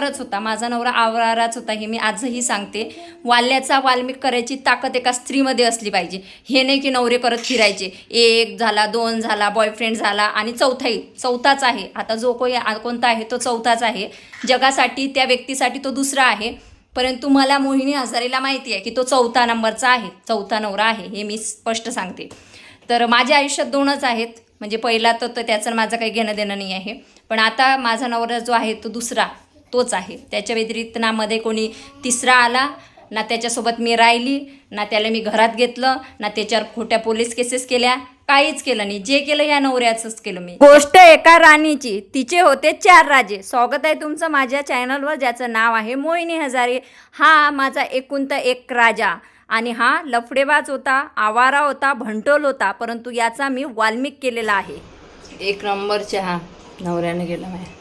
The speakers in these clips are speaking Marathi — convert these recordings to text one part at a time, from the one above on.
आवाराच होता, माझा नवरा आवाराच होता, हे मी आजही सांगते. वाल्याचा वाल्मिक करायची ताकद एका स्त्रीमध्ये असली पाहिजे. हे नाही की नवरे करत फिरायचे, एक झाला, दोन झाला, बॉयफ्रेंड झाला आणि चौथाच आहे. आता जो कोणता आहे तो चौथाच आहे. जगासाठी त्या व्यक्तीसाठी तो दुसरा आहे, परंतु मला मोहिनी हजारेला माहिती आहे की तो चौथा नंबरचा आहे, चौथा नवरा आहे, हे मी स्पष्ट सांगते. तर माझ्या आयुष्यात दोनच आहेत, म्हणजे पहिला तर त्याचं माझं काही घेणं देणं नाही आहे, पण आता माझा नवरा जो आहे तो दुसरा तोच आहे. त्याच्या व्यतिरिक्त ना मध्ये कोणी तिसरा आला, ना त्याच्यासोबत मी राहिली, ना त्याला मी घरात घेतलं, ना त्याच्यावर खोट्या पोलीस केसेस केल्या, काहीच केलं नाही. जे केलं ह्या नवऱ्याचंच केलं मी. गोष्ट एका राणीची, तिचे होते 4 राजे. स्वागत आहे तुमचं माझ्या चॅनलवर, ज्याचं नाव आहे मोहिनी हजारे. हा माझा एकुलता एक राजा, आणि हा लफडेबाज होता, आवारा होता, भंटोल होता, परंतु याचा मी वाल्मिक केलेला आहे. 1 नंबर चहा नवऱ्याने गेला माझ्या.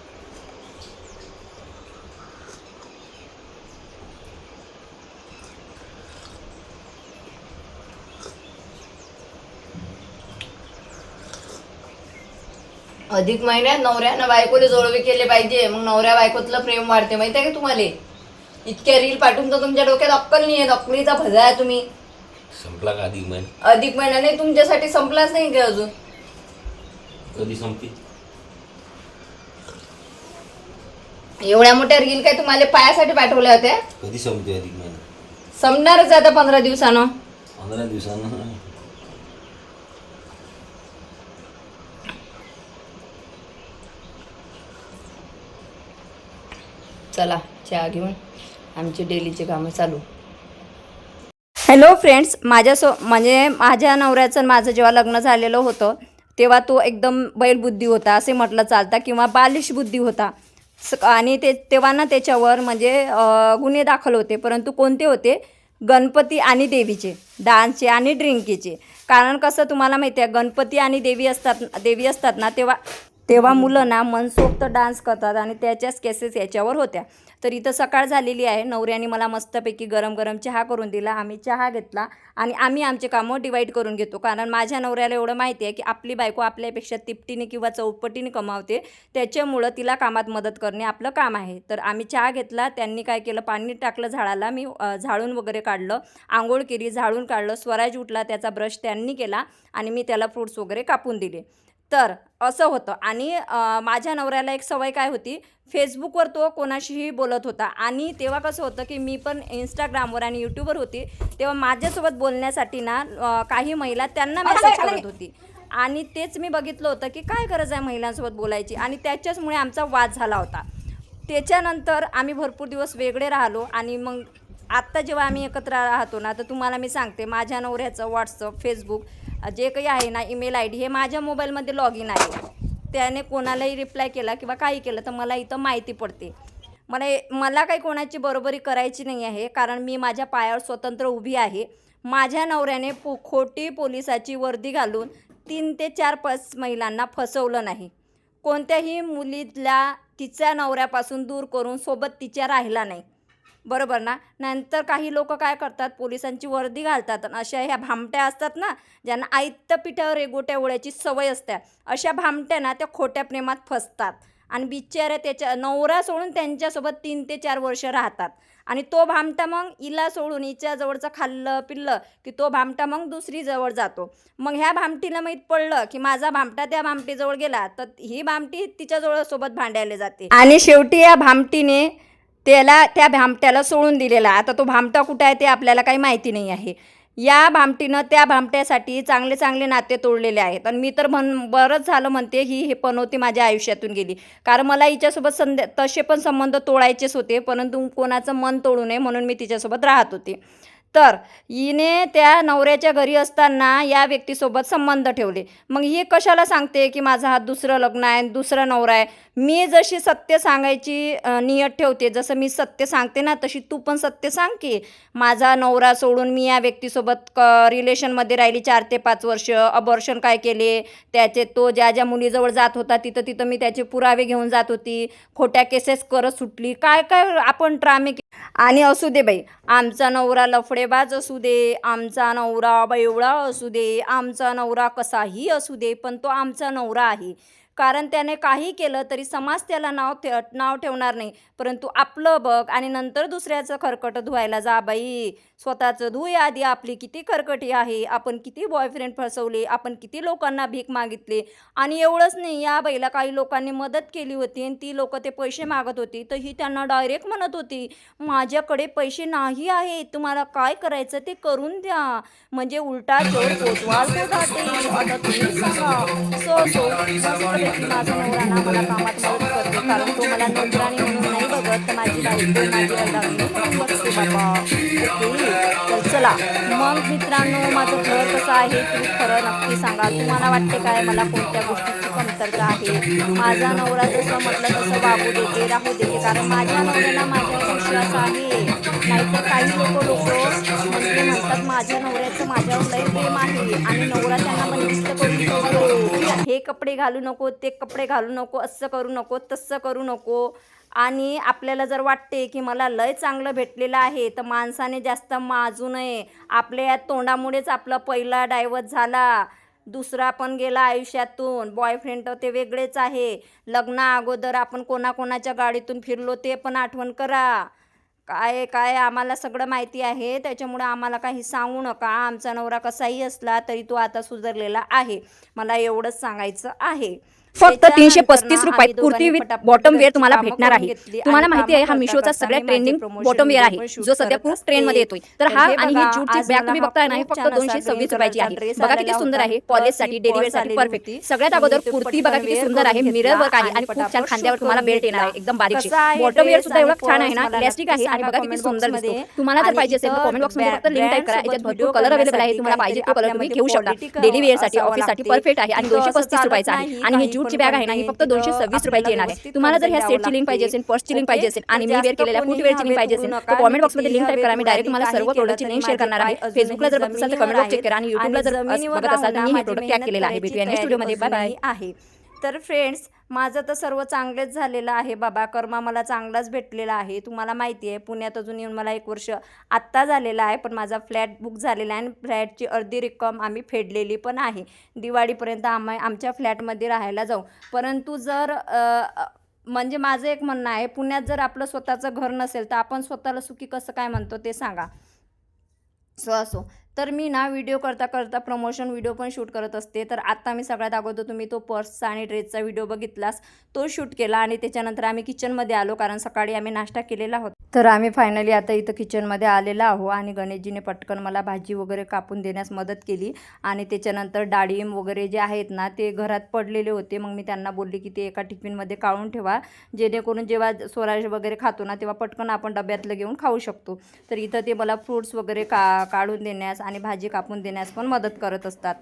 अधिक महिन्यात नवऱ्यानं बायकोले जोडवे केले पाहिजे, मग नवऱ्या बायकोतलं प्रेम वाढते. माहिती आहे का तुम्हाला? इतक्या रील पाठवून तर तुमच्या डोक्यात अक्कल नाही आहे, अक्कलीचा भजा आहे तुम्ही. संपला का अधिक महिना? अधिक महिना नाही तुमच्यासाठी संपलाच नाही का अजून? कधी संपती? एवढ्या मोठ्या रील काय तुम्हाला पायासाठी पाठवल्या होत्या? कधी संपते अधिक महिना? संपणारच आता 15 दिवसानं. 15 दिवसानं. चला चहा घेऊन आमची डेलीची कामं चालू. हॅलो फ्रेंड्स, म्हणजे माझ्या नवऱ्याचं माझं जेव्हा लग्न झालेलं होतं तेव्हा तो एकदम बैलबुद्धी होता असे म्हटलं चालतं, किंवा बालिश बुद्धी होता. आणि तेव्हा ना त्याच्यावर म्हणजे गुन्हे दाखल होते, परंतु कोणते होते? गणपती आणि देवीचे, डान्सचे आणि ड्रिंकीचे. कारण कसं तुम्हाला माहिती आहे, गणपती आणि देवी असतात ना, तेव्हा मुलं ना मनसोक्त डान्स करतात, आणि त्याच्याच केसेस याच्यावर होत्या. तर इथं सकाळ झालेली आहे, नवऱ्याने मला मस्तपैकी गरम गरम चहा करून दिला. आम्ही चहा घेतला आणि आम्ही आमचे कामं डिवाईड करून घेतो, कारण माझ्या नवऱ्याला एवढं माहिती आहे की आपली बायको आपल्यापेक्षा तिपटीने किंवा चौपटीने कमावते, त्याच्यामुळं तिला कामात मदत करणे आपलं काम आहे. तर आम्ही चहा घेतला, त्यांनी काय केलं, पाणी टाकलं झाडाला, मी झाडून वगैरे काढलं, आंघोळ केली, झाडून काढलं, स्वराज उठला, त्याचा ब्रश त्यांनी केला आणि मी त्याला फ्रूट्स वगैरे कापून दिले. तर असं होतं. आणि माझ्या नवऱ्याला एक सवय काय होती, फेसबुकवर तो कोणाशीही बोलत होता, आणि तेव्हा कसं होतं की मी पण इंस्टाग्रामवर आणि यूट्यूबवर होती, तेव्हा माझ्यासोबत बोलण्यासाठी ना काही महिला त्यांना मेसेज करत होती, आणि तेच मी बघितलं होतं की काय गरज आहे महिलांसोबत बोलायची, आणि त्याच्याचमुळे आमचा वाद झाला होता. त्याच्यानंतर आम्ही भरपूर दिवस वेगळे राहिलो, आणि मग आत्ता जेव्हा आम्ही एकत्र राहतो ना, तर तुम्हाला मी सांगते, माझ्या नवऱ्याचं व्हॉट्सअप, फेसबुक जे काही आहे ना, ईमेल आय डी हे माझ्या मोबाईलमध्ये लॉग इन आहे. त्याने कोणालाही रिप्लाय केला किंवा काही केलं तर मला इथं माहिती पडते. मला काही कोणाची बरोबरी करायची नाही आहे, कारण मी माझ्या पायावर स्वतंत्र उभी आहे. माझ्या नवऱ्याने खोटी पोलिसाची वर्दी घालून 3 ते 4 महिलांना फसवलं नाही. कोणत्याही मुलीला तिच्या नवऱ्यापासून दूर करून सोबत तिच्या राहिला नाही, बरोबर ना? नंतर काही लोक काय करतात, पोलिसांची वर्दी घालतात, आणि अशा ह्या भामट्या असतात ना, ज्यांना आयत्त पिठावर रेगोट्या ओढ्याची सवय असते, अशा भामट्या ना त्या खोट्या प्रेमात फसतात, आणि बिचाऱ्या त्याच्या नवरा सोडून त्यांच्यासोबत 3 ते 4 वर्ष राहतात, आणि तो भामटा मग हिला सोडून हिच्या जवळचं खाल्लं पिल्लं की तो भामटा मग दुसरी जवळ जातो. मग ह्या भामटीला माहीत पडलं की माझा भामटा त्या भामटीजवळ गेला, तर ही भामटी तिच्याजवळ सोबत भांडायला जाते, आणि शेवटी या भामटीने त्या भामट्याला सोडून दिलेला. आता तो भामटा कुठं आहे ते आपल्याला काही माहिती नाही आहे. या भामटीनं त्या भामट्यासाठी चांगले चांगले नाते तोडलेले आहेत, आणि मी तर बरंच झालं म्हणते ही पनोती माझ्या आयुष्यातून गेली, कारण मला हिच्यासोबत तसे पण संबंध तोडायचेच होते, परंतु कोणाचं मन तोडू नये म्हणून मी तिच्यासोबत राहत होते. तर हिने त्या नवऱ्याच्या घरी असताना या व्यक्तीसोबत संबंध ठेवले. मग ही कशाला सांगते की माझा हा दुसरं लग्न आहे, दुसरा नवरा आहे? मी जशी सत्य सांगायची नियत ठेवते, जसं मी सत्य सांगते ना, तशी तू पण सत्य सांग की माझा नवरा सोडून मी या व्यक्तीसोबत रिलेशनमध्ये राहिली 4 ते 5 वर्ष, अबॉर्शन काय केले त्याचे, तो ज्या ज्या मुलीजवळ जात होता तिथं मी त्याचे पुरावे घेऊन जात होती, खोट्या केसेस करत सुटली, काय काय आपण ड्रामे. आणि असू दे बाई, आमचा नवरा लफडेबाज असू दे, आमचा नवरा बेवडा असू दे, आमचा नवरा कसाही असू दे, पण तो आमचा नवरा आहे. कारण त्याने काही केलं तरी समाज त्याला नाव ठेवणार नाही. परंतु आपलं बघ आणि नंतर दुसऱ्याचं खरकटं धुवायला जा बाई. स्वतःचं धुय आधी. आपली किती खरकटी आहे, आपण किती बॉयफ्रेंड फसवले, आपण किती लोकांना भीक मागितली. आणि एवढंच नाही, या बाईला काही लोकांनी मदत केली होती आणि ती लोक ते पैसे मागत होती, तर ही त्यांना डायरेक्ट म्हणत होती माझ्याकडे पैसे नाही आहे, तुम्हाला काय करायचं ते करून द्या. म्हणजे उलटा चोर कोतवाल को डाटे. आता तुम्ही सांगा. मस्तपैकी माझा नवरा ना मला कामात मदत करते, कारण तो मला नोकरानी म्हणून नाही बघत, तर माझी बायको माझी अर्धांगिनी म्हणून बघते बाबा. ओके, तर चला मग मित्रांनो, माझं घर कसं आहे तुम्ही खरं नक्की सांगा. तुम्हाला वाटते काय मला कोणत्या गोष्टीची कमतरता आहे? माझा नवरा जसं म्हटलं तसं वागू देते, राहू देते, कारण माझ्या नवऱ्याला माझ्यावर विश्वास आहे. नाहीतर काही लोक म्हणजे म्हणतात माझ्या नवऱ्याचं माझ्यावर लय प्रेम आहे आणि नवरा त्यांना बंदिस्त करून ठेवतो. हे कपडे घालू नको, ते कपडे घालू नको, असं करू नको, तसं करू नको. आणि आपल्याला जर वाटते की मला लय चांगलं भेटलेलं आहे, तर माणसाने जास्त माजू नये. आपल्या या तोंडामुळेच आपला पहिला डायव्हर्स झाला, दुसरा पण गेला आयुष्यातून. बॉयफ्रेंड तर ते वेगळेच आहे. लग्ना अगोदर आपण कोणाकोणाच्या गाडीतून फिरलो ते पण आठवण करा. काय काय आम्हाला सगळं माहिती आहे, त्याच्यामुळे आम्हाला काही सांगू नका. आमचा नवरा कसाही असला तरी तो आता सुधारलेला आहे, मला एवढंच सांगायचं आहे. फक्त 335 रुपयात कुर्ती विथ बॉटम वेअर तुम्हाला भेटणार आहे. तुम्हाला माहिती आहे हा मिशोचा सगळ्यात ट्रेंडिंग बॉटम वेअर आहे, जो सध्या खूप ट्रेंडमध्ये येतोय. तर हा आणि ही जूटची बॅग तुम्ही बघताय ना, ही फक्त 226 रुपयाची आहे. बघा किती सुंदर आहे, कॉलेजसाठी डेली वेअरसाठी परफेक्ट. सगळ्यात अगोदर कुर्ती बघा किती सुंदर आहे, मिरर वर्क आहे आणि खूप छान खांद्यावर तुम्हाला बेल्ट येणार आहे, एकदम बारीकशी. बॉटम वेअर सुद्धा एवढं छान आहे ना, इलास्टिक आहे आणि बघा किती सुंदर दिसतो. तुम्हाला जर पाहिजे असेल तर कमेंट बॉक्स मध्ये फक्त लिंक टाइप करा, याच्यात भरपूर कलर अवेलेबल आहे. तुम्हाला पाहिजे तो कलर तुम्ही घेऊ शकता. डेली वेअरसाठी, ऑफिससाठी परफेक्ट आहे आणि 235 रुपयाचा आहे. आणि ही जूटची बॅग आहे ना, ही फक्त 226 रुपयाची येणार आहे. तुम्हाला जर ह्या सेटची लिंक पाहिजे असेल, पर्सची लिंक पाहिजे असेल आणि मी वेअर केलेल्या फुटवेअरची लिंक पाहिजे असेल, तर कमेंट बॉक्समध्ये लिंक टाइप करा. मी डायरेक्ट तुम्हाला सर्व प्रोडक्टची लिंक शेअर करणार आहे. फेसबुकला जर बघत असाल तर कमेंट बॉक्स चेक करा आणि युट्यूबला जर बघत असाल तर मी हे प्रोडक्ट टॅग केलेलं आहे. भेटूया नेक्स्ट व्हिडिओमध्ये. Bye bye. आहे तर फ्रेंड्स, माझं तर सर्व चांगलेच झालेलं आहे बाबा. कर्मा मला चांगलाच भेटलेला आहे. तुम्हाला माहिती आहे पुण्यात अजून येऊन मला 1 वर्ष आत्ता झालेलं आहे, पण माझा फ्लॅट बुक झालेला आहे आणि फ्लॅटची अर्धी रक्कम आम्ही फेडलेली पण आहे. दिवाळीपर्यंत आमच्या फ्लॅटमध्ये राहायला जाऊ. परंतु जर म्हणजे माझं एक म्हणणं आहे, पुण्यात जर आपलं स्वतःचं घर नसेल तर आपण स्वतःला सुखी कसं काय म्हणतो ते सांगा. असो तर मी ना व्हिडिओ करता करता प्रमोशन व्हिडिओ पण शूट करत असते. तर आता मी सगळ्यात अगोदर तुम्ही तो पर्सचा आणि ड्रेसचा व्हिडिओ बघितलास, तो शूट केला आणि त्याच्यानंतर आम्ही किचनमध्ये आलो, कारण सकाळी आम्ही नाश्ता केलेला होता. तर आम्ही फायनली आता इथं किचनमध्ये आलेलो आहो आणि गणेशजीने पटकन मला भाजी वगैरे कापून देण्यास मदत केली. आणि त्याच्यानंतर डाळिंब वगैरे जे आहेत ना ते घरात पडलेले होते. मग मी त्यांना बोलली की ते एका टिफिनमध्ये काढून ठेवा, जेणेकरून जेव्हा स्वराज वगैरे खातो ना तेव्हा पटकन आपण डब्यातलं घेऊन खाऊ शकतो. तर इथं ते मला फ्रूट्स वगैरे काढून देण्यास आणि भाजी कापून देण्यास पण मदत करत असतात.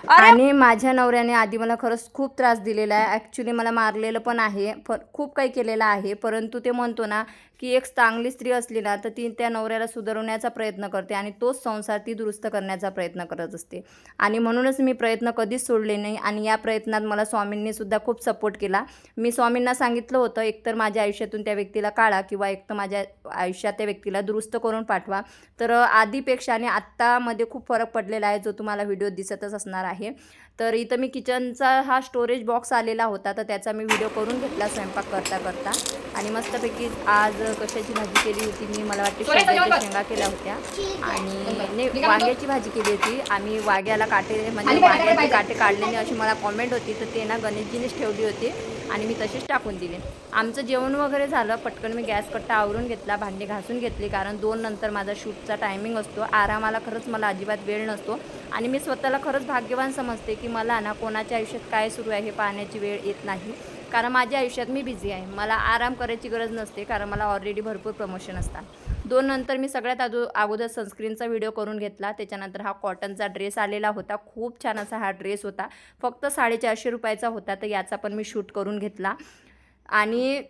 आणि माझ्या नवऱ्याने आधी मला खरंच खूप त्रास दिलेला आहे. ॲक्च्युली मला मारलेलं पण आहे, खूप काही केलेलं आहे. परंतु ते म्हणतो ना की एक चांगली स्त्री असली ना तर ती त्या नवऱ्याला सुधारवण्याचा प्रयत्न करते आणि तोच संसार ती दुरुस्त करण्याचा प्रयत्न करत असते. आणि म्हणूनच मी प्रयत्न कधीच सोडले नाही आणि या प्रयत्नात मला स्वामींनी सुद्धा खूप सपोर्ट केला. मी स्वामींना सांगितलं होतं एकतर माझ्या आयुष्यातून त्या व्यक्तीला काढा किंवा एकतर माझ्या आयुष्यात त्या व्यक्तीला दुरुस्त करून पाठवा. तर आधीपेक्षा आणि आत्तामध्ये खूप फरक पडलेला आहे, जो तुम्हाला व्हिडिओ दिसतच असणार आहे. तर इथं मी किचनचा हा स्टोरेज बॉक्स आलेला होता, तर त्याचा मी व्हिडिओ करून घेतला स्वयंपाक करता करता. आणि मस्तपैकी आज कशाची भाजी केली होती मी, मला वाटते शेंगा केल्या होत्या आणि वांग्याची भाजी केली होती. आम्ही वांग्याला काटे म्हणजे वांग्याचे काटे काढले नाही अशी मला कॉमेंट होती, तर ते ना गणेशजीनेच ठेवली होती आणि मी तसेच टाकून दिले. आमचं जेवण वगैरे झालं, पटकन मी गॅस कट्टा आवरून घेतला, भांडी घासून घेतली, कारण 2 नंतर माझा शूटचा टायमिंग असतो. आरामाला खरंच मला अजिबात वेळ नसतो आणि मी स्वतःला खरंच भाग्यवान समजते की मला ना कोणाच्या आयुष्यात काय सुरू आहे हे पाहण्याची वेळ येत नाही, कारण माझ्या आयुष्यात मी बिझी आहे. मला आराम करायची गरज नसते, कारण मला ऑलरेडी भरपूर प्रमोशन असतात. 2 नंतर मी सगळ्यात अगोदर सनस्क्रीनचा व्हिडिओ करून घेतला. त्याच्यानंतर हा कॉटनचा ड्रेस आलेला होता, खूप छान असा हा ड्रेस होता, फक्त 450 रुपयाचा होता. तर याचा पण मी शूट करून घेतला. आणि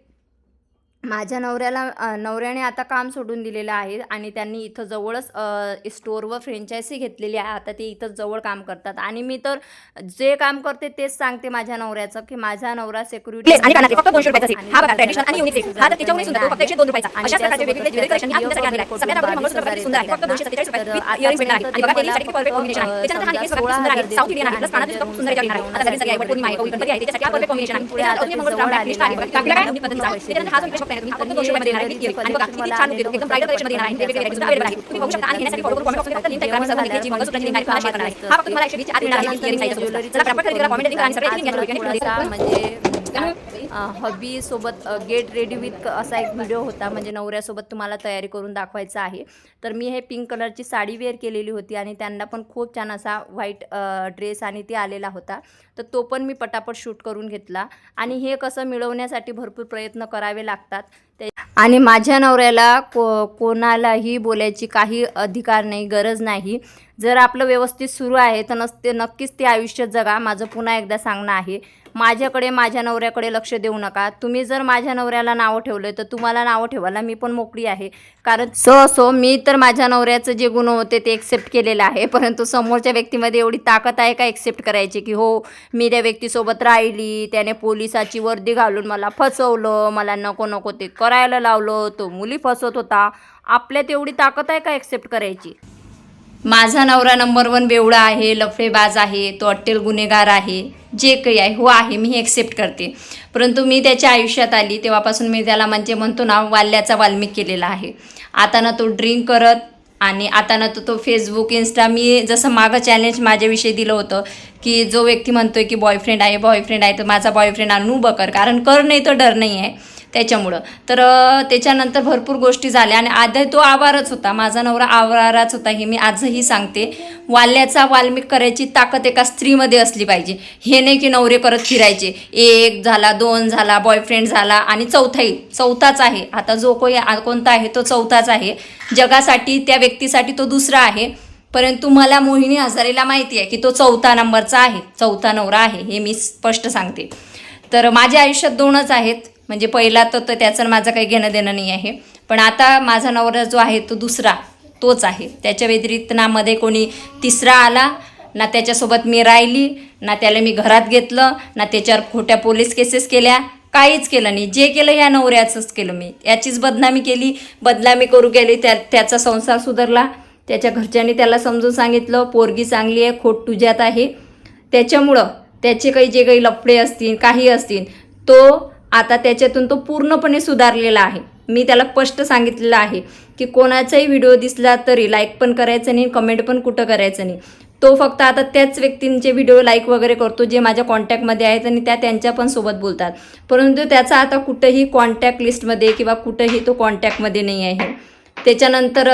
माझ्या नवऱ्याने आता काम सोडून दिलेलं आहे आणि त्यांनी इथं जवळच स्टोअरवर फ्रँचायझी घेतलेली आहे. आता ते इथं जवळ काम करतात आणि मी तर जे काम करते तेच सांगते माझ्या नवऱ्याचं, की माझा नवरा सिक्युरिटी आणि कानातले फक्त 200 रुपयाचा सेट. हा बघा ट्रेडिशनल आणि युनिक सेट. हा तर त्याच्याहून सुंदर तो फक्त 102 रुपयाचा. अशा प्रकारचे वेगवेगळे ज्वेलरी कलेक्शन मी तुमच्यासाठी आणलेले आहे. सगळ्यात अगोदर मंगळसूत्र बघा किती सुंदर आहे. फक्त 247 रुपयात इयरिंग्स भेटणार आहे. आणि बघा डेलीसाठी किती परफेक्ट कॉम्बिनेशन आहे. त्याच्यानंतर हा नेकलेस बघा किती सुंदर आहे. साऊथ इंडियन आहे. प्लस कानातले सुद्धा खूप सुंदर याच्यावर येणार आहे. आता सगळी पौर्णिमा आहे, गौरी गणपती आहे, त्याच्यासाठी हा परफेक्ट कॉम्बिनेशन आहे. त्याच्यानंतर अजून मंगळसूत्र ब्लॅक लिस्ट आहे. आपल्याला काय नवीन पद्धतीचा आहे. त्याच्यानंतर हा जो नेकलेस आहे तुम्ही फक्त 200 रुपयामध्ये येणार आहे. आणि बघा किती छान लुक येतो. एकदम ब्राइडल कलेक्शन मध्ये येणार आहे. वेगवेगळे व्हरायटीज अवेलेबल आहे. तुम्ही बघू शकता आणि घेण्यासाठी फॉलो करून कॉमेंट बॉक्समध्ये फक्त लिंक टाईप करा. सर्व लिंकची मंगळसूत्राची लिंक आहे तुम्हाला शेअर करणार आहे. हा फक्त तुम्हाला 120 ची आत येणार आहे. इयरिंग साईज चला फटाफट खरेदी करा. कॉमेंट लिंक आणि सगळे लिंक घ्या. म्हणजे हबी सोबत गेट रेडी विथ असा एक व्हिडिओ होता. म्हणजे नवऱ्यासोबत तुम्हाला तयारी करून दाखवायचं आहे. तर मी हे पिंक कलरची साडी वेअर केलेली होती आणि त्यांना पण खूप छान असा व्हाईट ड्रेस आणि ते आलेला होता. तर तो पण मी पटापट शूट करून घेतला. आणि हे कसं मिळवण्यासाठी भरपूर प्रयत्न करावे लागतात. आणि माझ्या नवऱ्याला कोणालाही बोलायची काही अधिकार नाही, गरज नाही. जर आपलं व्यवस्थित सुरू आहे तर नक्कीच ते आयुष्य जगा. माझं पुन्हा एकदा सांगणं आहे, माझ्याकडे माझ्या नवऱ्याकडे लक्ष देऊ नका. तुम्ही जर माझ्या नवऱ्याला नावं ठेवलं तर तुम्हाला नावं ठेवायला मी पण मोकळी आहे. कारण मी तर माझ्या नवऱ्याचं जे गुण होते ते एक्सेप्ट केलेलं आहे. परंतु समोरच्या व्यक्तीमध्ये एवढी ताकद आहे का एक्सेप्ट करायची, की हो मी त्या व्यक्तीसोबत राहिली, त्याने पोलिसाची वर्दी घालून मला फसवलं, मला नको नको ते करायला लावलं, तो मुली फसवत होता. आपल्यात एवढी ताकद आहे का एक्सेप्ट करायची. माझा नवरा नंबर 1 बेवडा आहे, लफडेबाज आहे, तो अट्टेल गुन्हेगार आहे, जे काही आहे हो आहे, मी हे एक्सेप्ट करते. परंतु मी त्याच्या आयुष्यात आली तेव्हापासून मी त्याला म्हणजे म्हणतो ना वाल्याचा वाल्मिक केलेला आहे. आता ना तो ड्रिंक करत आणि आता ना तो फेसबुक इंस्टा, मी जसं मागं चॅलेंज माझ्याविषयी दिलं होतं की जो व्यक्ती म्हणतोय की बॉयफ्रेंड आहे तर माझा बॉयफ्रेंड आणून उभं कर, कारण कर नाही तर डर नाही आहे त्याच्यामुळं. तर त्याच्यानंतर भरपूर गोष्टी झाल्या आणि आधी तो आवारच होता, माझा नवरा आवाराच होता. हे मी आजही सांगते. वाल्याचा वाल्मिक करायची ताकद एका स्त्रीमध्ये असली पाहिजे. हे नाही की नवरे करत फिरायचे, 1 झाला 2 झाला बॉयफ्रेंड झाला आणि चौथाच आहे. आता जो कोणता आहे तो चौथाच आहे. जगासाठी त्या व्यक्तीसाठी तो दुसरा आहे. परंतु मला मोहिनी हजारेला माहिती आहे की तो 4था नंबरचा आहे, 4था नवरा आहे, हे मी स्पष्ट सांगते. तर माझ्या आयुष्यात 2च आहेत. म्हणजे पहिला तर त्याचं माझं काही घेणं देणं नाही आहे. पण आता माझा नवरा जो आहे तो दुसरा तोच आहे. त्याच्या व्यतिरिक्त ना मध्ये कोणी तिसरा आला, ना त्याच्यासोबत मी राहिली, ना त्याला मी घरात घेतलं, ना त्याच्यावर खोट्या पोलीस केसेस केल्या, काहीच केलं नाही. जे केलं ह्या नवऱ्याचंच केलं मी. याचीच बदनामी करू गेली. त्याचा संसार सुधारला. त्याच्या घरच्यांनी त्याला समजून सांगितलं पोरगी चांगली आहे, खोट तुझ्यात आहे. त्याच्यामुळं त्याचे काही जे काही लफडे असतील काही असतील तो आता त्याच्यातून तो पूर्णपणे सुधारलेला आहे. मी त्याला स्पष्ट सांगितलेलं आहे की कोणाचाही व्हिडिओ दिसला तरी लाईक पण करायचं नाही, कमेंट पण कुठं करायचं नाही. तो फक्त आता त्याच व्यक्तींचे व्हिडिओ लाईक वगैरे करतो जे माझ्या कॉन्टॅक्टमध्ये आहेत आणि त्यांच्या पण सोबत बोलतात. परंतु त्याचा आता कुठंही कॉन्टॅक्ट लिस्टमध्ये किंवा कुठंही तो कॉन्टॅक्टमध्ये नाही आहे. त्याच्यानंतर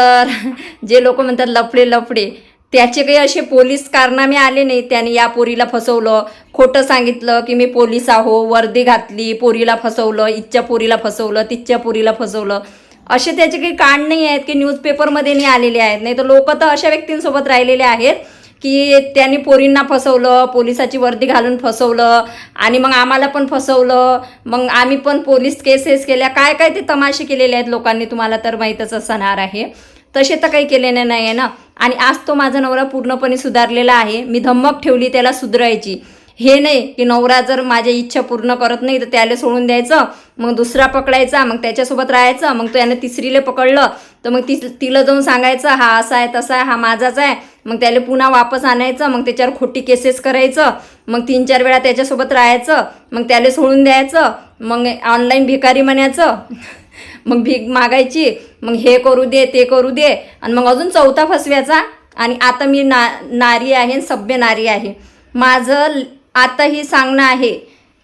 जे लोक म्हणतात लफडे त्याचे काही असे पोलीस कारनामे आले नाही. त्याने या पोरीला फसवलं, खोटं सांगितलं की मी पोलीस आहो, वर्दी घातली, पोरीला फसवलं, इच्छा पोरीला फसवलं, तिच्या पोरीला फसवलं, असे त्याचे काही कांड नाही आहेत की न्यूजपेपरमध्ये नाही आलेले आहेत. नाही तर लोक तर अशा व्यक्तींसोबत राहिलेले आहेत की त्यांनी पोरींना फसवलं, पोलिसाची वर्दी घालून फसवलं आणि मग आम्हाला पण फसवलं, मग आम्ही पण पोलीस केसेस केल्या, काय ते तमाशे केलेले आहेत लोकांनी, तुम्हाला तर माहीतच असणार आहे. तसे तर काही केलेले नाही आहे ना. आणि आज तो माझा नवरा पूर्णपणे सुधारलेला आहे. मी धमक ठेवली त्याला सुधारायची. हे नाही की नवरा जर माझ्या इच्छा पूर्ण करत नाही तर त्याला सोडून द्यायचं, मग दुसरा पकडायचा, मग त्याच्यासोबत राहायचं, मग त्याने तिसरीला पकडलं तर मग तिला जाऊन सांगायचं हा असा आहे तसा आहे, हा माझाच आहे, मग त्याला पुन्हा वापस आणायचं, मग त्याच्यावर खोटी केसेस करायचं, मग 3-4 वेळा त्याच्यासोबत राहायचं, मग त्याला सोडून द्यायचं, मग ऑनलाईन भिकारी म्हणायचं, मग भीक मागायची, मग हे करू दे ते करू दे, आणि मग अजून 4था फसव्याचा. आणि आता मी नारी आहे, सभ्य नारी आहे. माझं आताही सांगणं आहे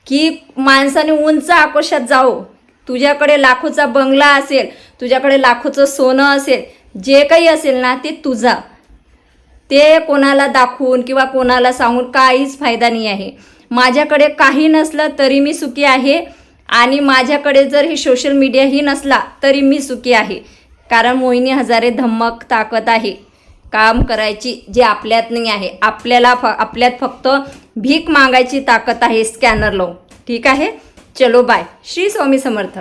की माणसाने उंच आकाशात जाओ. तुझ्याकडे लाखोचा बंगला असेल, तुझ्याकडे लाखोचं सोनं असेल, जे काही असेल ना ते तुझा, ते कोणाला दाखवून किंवा कोणाला सांगून काहीच फायदा नाही आहे. माझ्याकडे काही नसलं तरी मी सुखी आहे आणि माझ्याकडे जर हे सोशल मीडियाही नसला तरी मी सुखी आहे. कारण मोहिनी हजारे धम्मक ताकद आहे काम करायची, जे आपल्यात नाही आहे. आपल्यात फक्त भीक मागायची ताकद आहे स्कॅनर लावून. ठीक आहे, चलो बाय. श्री स्वामी समर्थ.